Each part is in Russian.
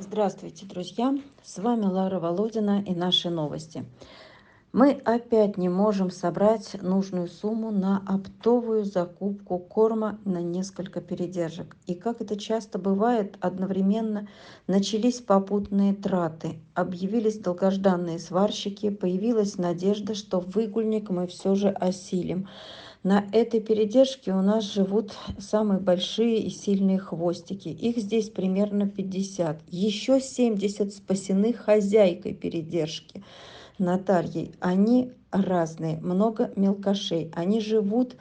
Здравствуйте, друзья! С вами Лара Володина и наши новости. Мы опять не можем собрать нужную сумму на оптовую закупку корма на несколько передержек. И как это часто бывает, одновременно начались попутные траты, объявились долгожданные сварщики, появилась надежда, что выгульник мы все же осилим. На этой передержке у нас живут самые большие и сильные хвостики. Их здесь примерно 50. Еще 70 спасены хозяйкой передержки, Натальей. Они разные, много мелкошей. Они живут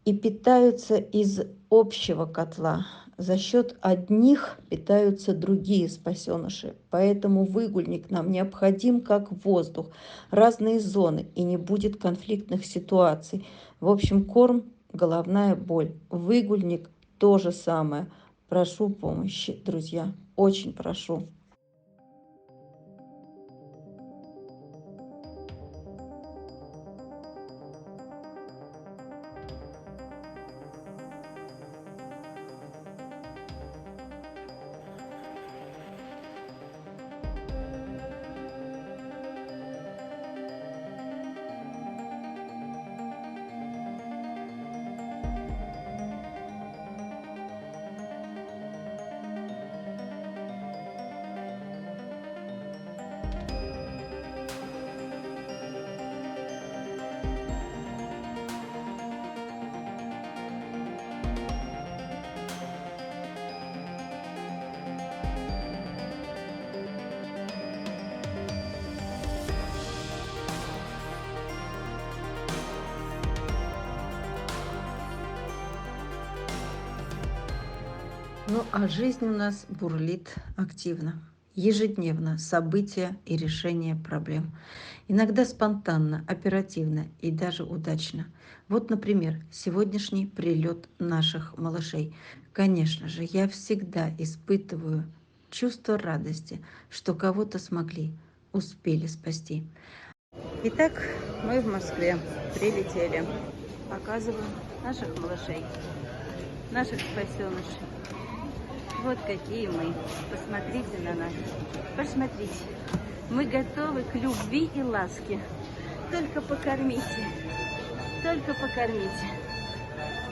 и питаются из общего котла. За счет одних питаются другие спасеныши. Поэтому выгульник нам необходим как воздух, разные зоны, и не будет конфликтных ситуаций. В общем, корм – головная боль. Выгульник – то же самое. Прошу помощи, друзья. Очень прошу. Ну, а жизнь у нас бурлит активно. Ежедневно события и решения проблем. Иногда спонтанно, оперативно и даже удачно. Вот, например, сегодняшний прилет наших малышей. Конечно же, я всегда испытываю чувство радости, что кого-то смогли, успели спасти. Итак, мы в Москве прилетели. Показываю наших малышей, наших спасенышей. Вот какие мы. Посмотрите на нас. Посмотрите. Мы готовы к любви и ласке. Только покормите. Только покормите.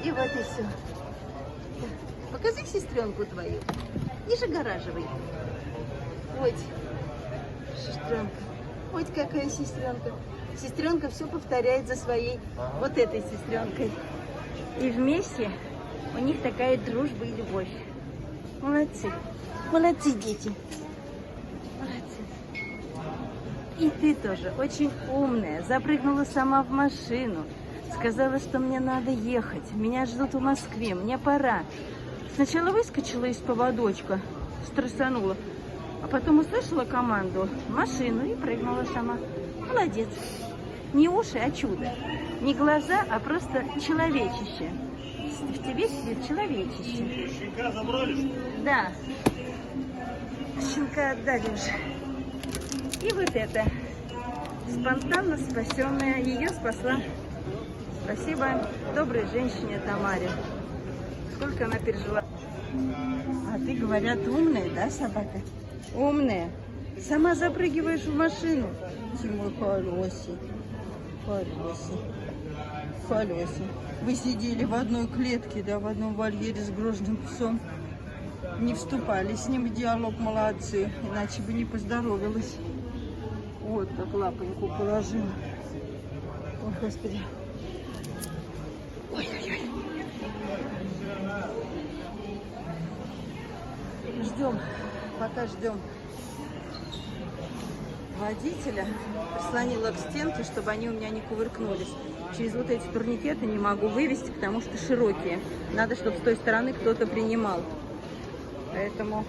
И вот и все. Покажи сестренку твою. Не загораживай. Вот. Сестренка. Вот какая сестренка. Сестренка все повторяет за своей вот этой сестренкой. И вместе у них такая дружба и любовь. Молодцы. Молодцы, дети. Молодцы. И ты тоже очень умная. Запрыгнула сама в машину. Сказала, что мне надо ехать. Меня ждут в Москве. Мне пора. Сначала выскочила из поводочка, стрессанула. А потом услышала команду в машину и прыгнула сама. Молодец. Не уши, а чудо. Не глаза, а просто человечище. В тебе сидит человечище. Щенка забрали? Да. Щенка отдали уже. И вот это. Спонтанно спасенная. Ее спасла. Спасибо доброй женщине Тамаре. Сколько она пережила. А ты, говорят, умная, да, собака? Умная. Сама запрыгиваешь в машину. Ты мой хороший. Хороший. Хороший. Вы сидели в одной клетке, да, в одном вольере с грозным псом. Не вступали с ним в диалог, молодцы, иначе бы не поздоровилась. Вот как лапоньку положила. Ой, Господи. Ой-ой-ой. Ждем, пока ждем водителя. Прислонила к стенке, чтобы они у меня не кувыркнулись. Через вот эти турникеты не могу вывести, потому что широкие. Надо, чтобы с той стороны кто-то принимал. Поэтому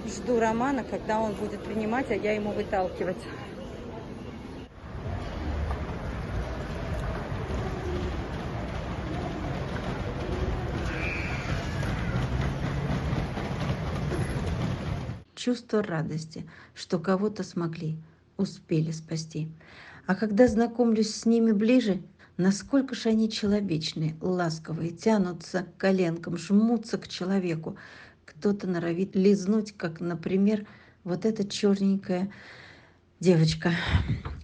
жду Романа, когда он будет принимать, а я ему выталкивать. Чувство радости, что кого-то смогли, успели спасти. А когда знакомлюсь с ними ближе, насколько же они человечные, ласковые, тянутся к коленкам, жмутся к человеку, к кто-то норовит лизнуть, как, например, вот эта черненькая девочка.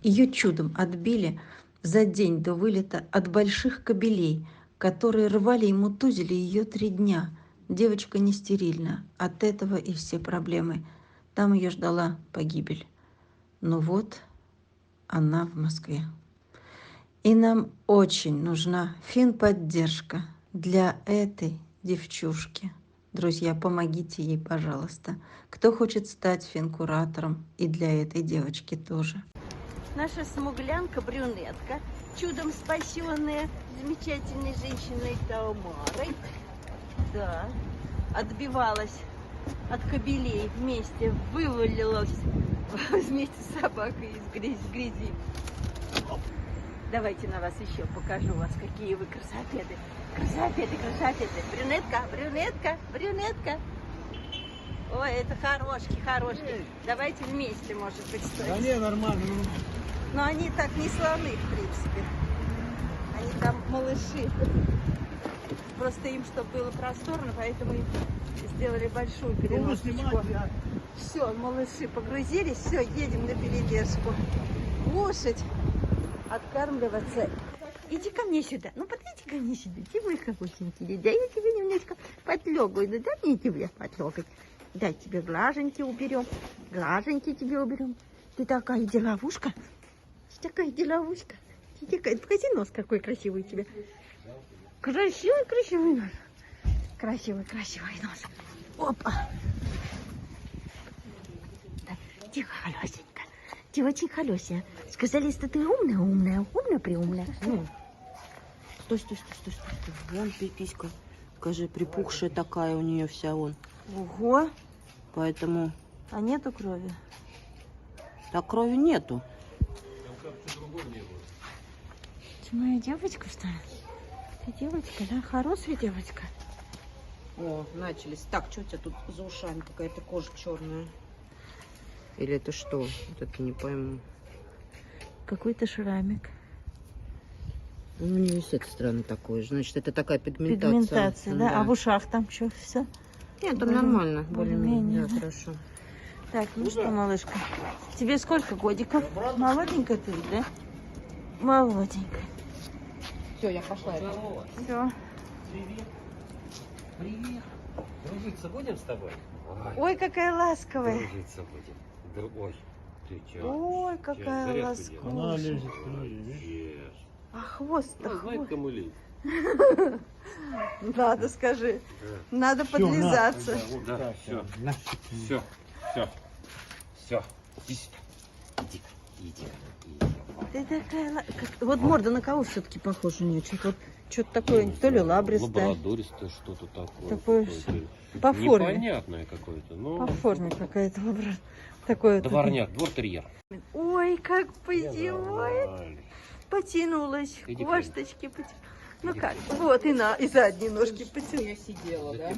Ее чудом отбили за день до вылета от больших кобелей, которые рвали и мутузили ее 3 дня. Девочка не стерильна, от этого и все проблемы. Там ее ждала погибель. Но вот она в Москве. И нам очень нужна финподдержка для этой девчушки. Друзья, помогите ей, пожалуйста. Кто хочет стать финкуратором, и для этой девочки тоже. Наша смуглянка-брюнетка, чудом спасенная замечательной женщиной Таумарой, да, отбивалась от кобелей вместе, вывалилась вместе с собакой из грязи. Давайте на вас еще покажу вас, какие вы красопеды. Красопеды, красопеды. Брюнетка, брюнетка, брюнетка. Ой, это хорошки. Давайте вместе, может быть, стоит. Да не, нормально. Но они так не слоны, в принципе. Они там малыши. Просто им, чтобы было просторно, поэтому им сделали большую переносочку. Все, малыши погрузились, все, едем на передержку. Кушать, откармливаться. Иди ко мне сюда. Ну, подойди ко мне сюда. Ты мой хорошенький. Да я тебе немножко подлегаю. Да дай мне тебе подлегать. Дай тебе глаженьки уберем. Глаженьки тебе уберем. Ты такая деловушка. Ты такая деловушка. Ты такая... Покажи нос, какой красивый у тебя. Красивый нос. Красивый нос. Опа. Да, тихо, холесенько. Ты очень холесая. Сказали, что ты умная-преумная. Ну. Стой. Вон писька. Скажи, припухшая такая у нее вся вон. Ого. Поэтому... А нету крови? Так крови нету. Ты моя девочка, что ли? Ты девочка, да? Хорошая девочка. О, начались. Так, что у тебя тут за ушами какая-то кожа черная? Или это что? Вот это не пойму. Какой-то шрамик. Ну, у нее с этой стороны такой же. Значит, это такая пигментация. Пигментация, да? А в ушах там что, все? Нет, там нормально. Более-менее, да, хорошо. Так, ну что, малышка, тебе сколько годиков? Молоденькая ты, да? Молоденькая. Все, я пошла. Все. Привет. Дружиться будем с тобой? Ой, какая ласковая. Дружиться будем. Ой, ты чё? Ой, какая ласковая. Она лезет к ней, а хвост-то знает, кому лезть. Надо, скажи. Надо подлизаться. Да, все. Иди. Ты такая... Вот морда на кого все-таки похожа у нее? Что-то такое, то ли лабристое. Лабрадористое что-то такое. Такое по форме. Непонятное какое-то. Но... По форме какая-то лабрадор. Такое. Дворняк, двор-терьер. Ой, как позевает. Потянулась. Иди Косточки потянулась. Ну как? Вот и задние ножки потянулась. Я сидела, да?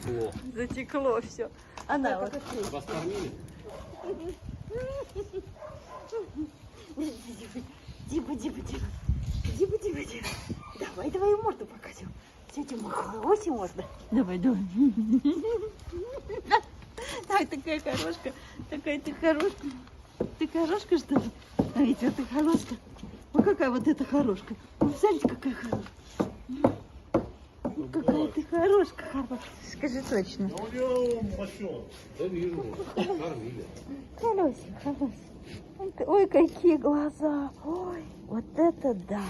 Затекло все. Она вот. Вас кормили? Диба. Давай твою морду покажем. Тетя Махлоси можно. Давай. Ай, такая хорошка. Такая ты хорошка. Ты хорошка, что ли? А ведь вот ты хорошка. Ой, какая вот эта хорошка. Ой, смотрите, какая хорошка. Какая ты хорошка. Скажи точно. Да вижу. Кормили. Хороший. Ой, какие глаза. Ой, вот это да.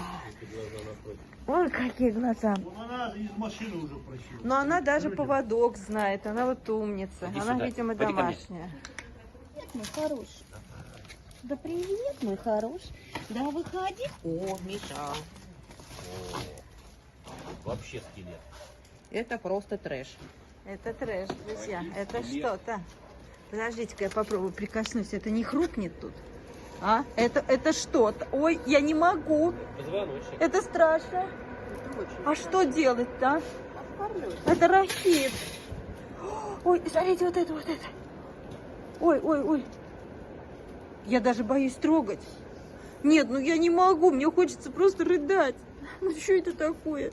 Ой, какие глаза. Она из машины уже просила. Но она даже поводок знает. Она вот умница. Иди она, сюда. видимо, Пойди ко мне. домашняя. Привет, мой хороший. Да привет, мой хороший. Да, выходи. О, Миша. Вообще скелет. Это просто трэш. Это трэш, друзья. Это что-то. Подождите-ка, я попробую прикоснусь. Это не хрупнет тут? А? Это что-то. Ой, я не могу. Позвоночник. Это страшно. А что делать-то? Это рахит. Ой, смотрите, вот это. Ой. Я даже боюсь трогать. Нет, ну я не могу. Мне хочется просто рыдать. Ну что это такое?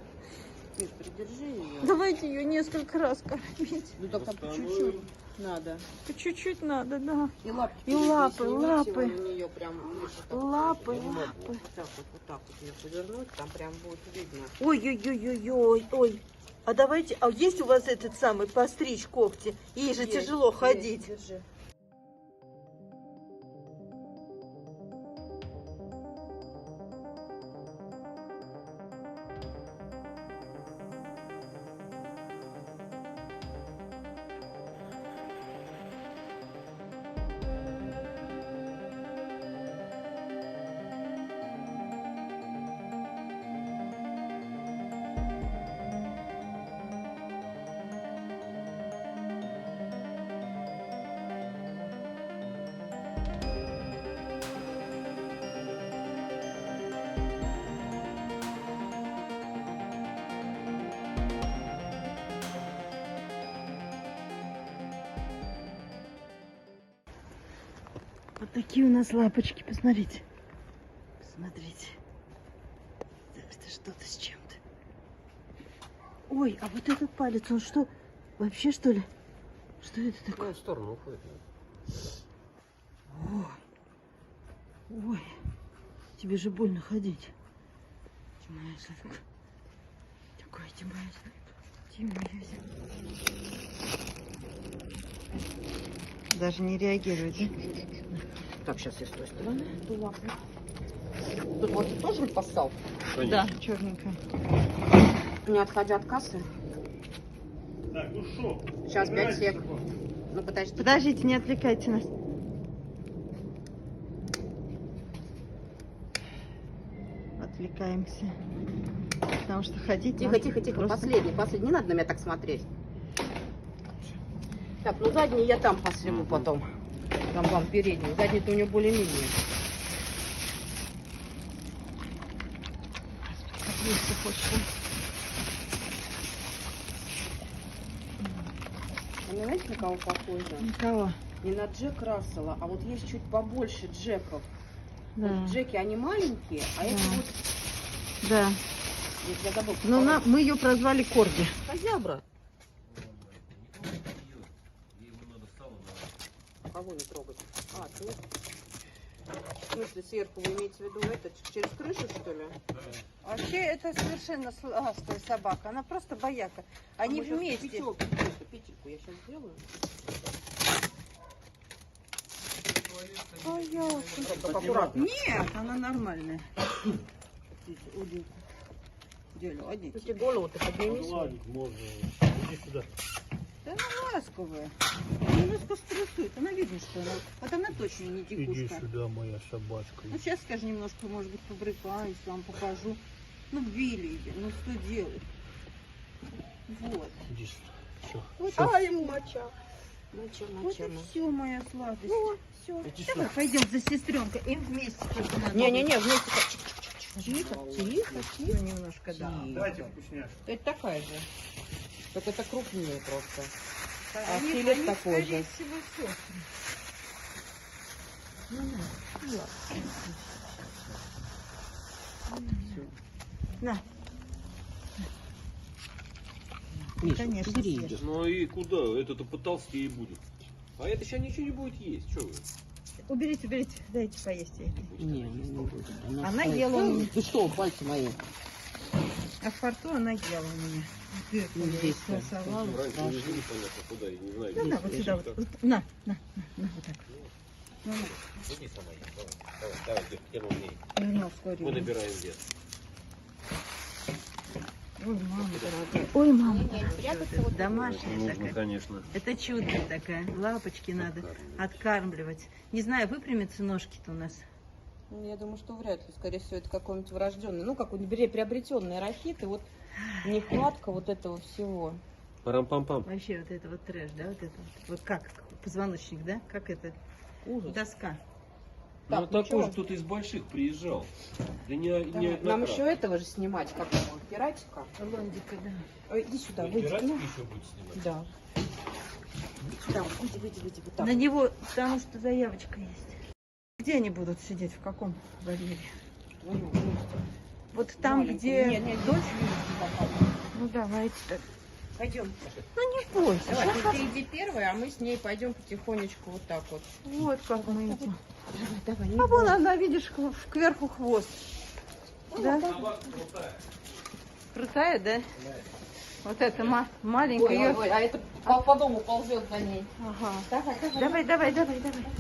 Миш, придержи ее. Давайте ее несколько раз кормить. Ну только по чуть-чуть надо. По чуть-чуть надо, да. И лапки. И лапы, лапы. У нее прям выше так. Лапы, Я не могу. лапы. Вот так вот ее повернуть, там прям будет видно. Ой-ой-ой-ой-ой, ой. А давайте, а есть у вас этот самый постричь когти? Ей же Есть, тяжело есть, ходить. держи. Вот такие у нас лапочки, посмотрите. Посмотрите. Это что-то с чем-то. Ой, а вот этот палец, он что, вообще что ли? Что это такое? Ну, в сторону уходит. Ой, тебе же больно ходить. Тимоя, такой, Тимоя. Даже не реагирует, да? Так, сейчас я с той стороны. Тут вот тоже поссал? Да, черненькая. Не отходя от кассы. Так, ну что? Сейчас 5 сек. Ну подожди. Подождите, не отвлекайте нас. Отвлекаемся. Потому что ходить... Тихо, нам тихо, тихо. просто- Последний. Не надо на меня так смотреть. Так, ну задний я там посниму потом. Там вам передний. Задний-то у него более-менее. Как есть хочется. Понимаете, на кого похоже? Никого. Не на Джек Рассела, а вот есть чуть побольше Джеков. Да. Вот Джеки, они маленькие, а это Да. вот... Да. Я забыла. Но мы ее прозвали Корги. Козябра. Кого не трогать? А, ты? В смысле, сверху вы имеете в виду это, через крышу, что ли? Вообще это совершенно сластая собака. Она просто бояка. Они А мы щас вместе. петельку я сейчас сделаю. Бояка. Только аккуратно. Нет, она нормальная. Один. Если голову-то поднимись. Ладно, можно. Иди сюда. Да она ласковая. Она немножко стрессует. Она видно, что она... Вот она точно не Иди тихушка. сюда, моя собачка. Ну сейчас, скажи, немножко, может быть, побрыкаюсь, вам покажу. Ну, Билли, ну что делать? Вот. Иди сюда. Все. Вот, Ай, моча. Моча, вот моча. и все, моя сладость. Ну, все. Иди Давай сюда. пойдем за сестренкой. Им вместе только надо. Не-не-не, вместе. Тихо, Тихо. немножко, да. Дайте вкусняшку. Это такая же. Только это крупнее просто. А Они- филе они, такой скорее же. всего, сестры. На. Миш, Конечно, бери съешь. ее. Ну и куда? Это-то потолстее будет. А это сейчас ничего не будет есть. Что вы? Уберите, дайте поесть ей. Не будет. Она ела у меня. Ты что, пальцы мои? А в порту она ела у меня. Ну, здесь Красовала. Раньше не жили, понятно, куда, я не знаю. Да, на, вот сюда, вот. На, вот так. Ну, Иди сама. Давай, тем умнее. на, скорее. Мы набираем вес. Ой, мама дорогая. Ой, мама Не-не, дорогая. прятаться Вот вот это домашняя Нужно, такая. конечно. Это чудо такая. Лапочки надо откармливать. Не знаю, выпрямятся ножки-то у нас. Ну, я думаю, что вряд ли. Скорее всего, это какой-нибудь врожденный. Ну, какой-нибудь приобретенный рахит. И вот нехватка вот этого всего. Парам-пам-пам. Вообще вот это вот трэш, да? Вот это вот. Вот как позвоночник, да? Как это? Ужас. Доска. Ну, Так, такой ничего. же кто-то из больших приезжал. Да не Давай. Нам однократно. еще этого же снимать, как его, пиратика. Лондика, да. Ой, иди сюда, Вы выйди. пиратики Ну, еще будете снимать? да. Да, выйди, вот так. На него, потому что заявочка есть. Где они будут сидеть? В каком вольере? Ну, Вот там, где Нет, дочь? Ну давайте так. Пойдем. Ну не бойся. Давай, Сейчас ты иди первая, а мы с ней пойдем потихонечку вот так вот. вот как мы идем. Давай, не А вон бойся. она, видишь, кверху хвост. Да? Крутая, да? Вот эта маленькая. Ой, а это по дому ползет за ней. Ага. Давай, Давай.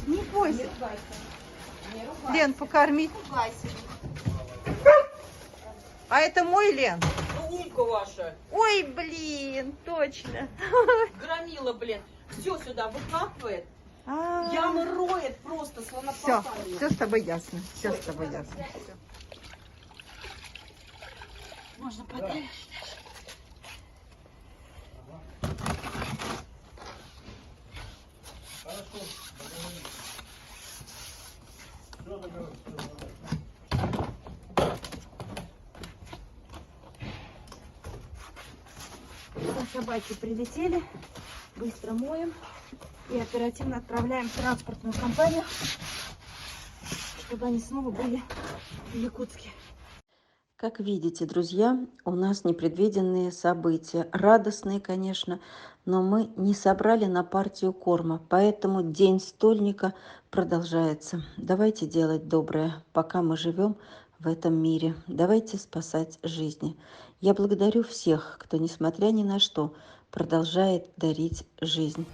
Не бойся. Лен, покорми. А это мой Лен? Ну, умка ваша, Ой, блин, точно. громила, блин, все сюда выкапывает, Все, ямы роет просто слонопотами. все с тобой ясно. Все с тобой ясно. Можно подальше. Собаки прилетели, быстро моем и оперативно отправляем в транспортную компанию, чтобы они снова были в Якутске. Как видите, друзья, у нас непредвиденные события. Радостные, конечно, но мы не собрали на партию корма, поэтому день стольника продолжается. Давайте делать доброе, пока мы живем в этом мире. Давайте спасать жизни. Я благодарю всех, кто, несмотря ни на что, продолжает дарить жизнь.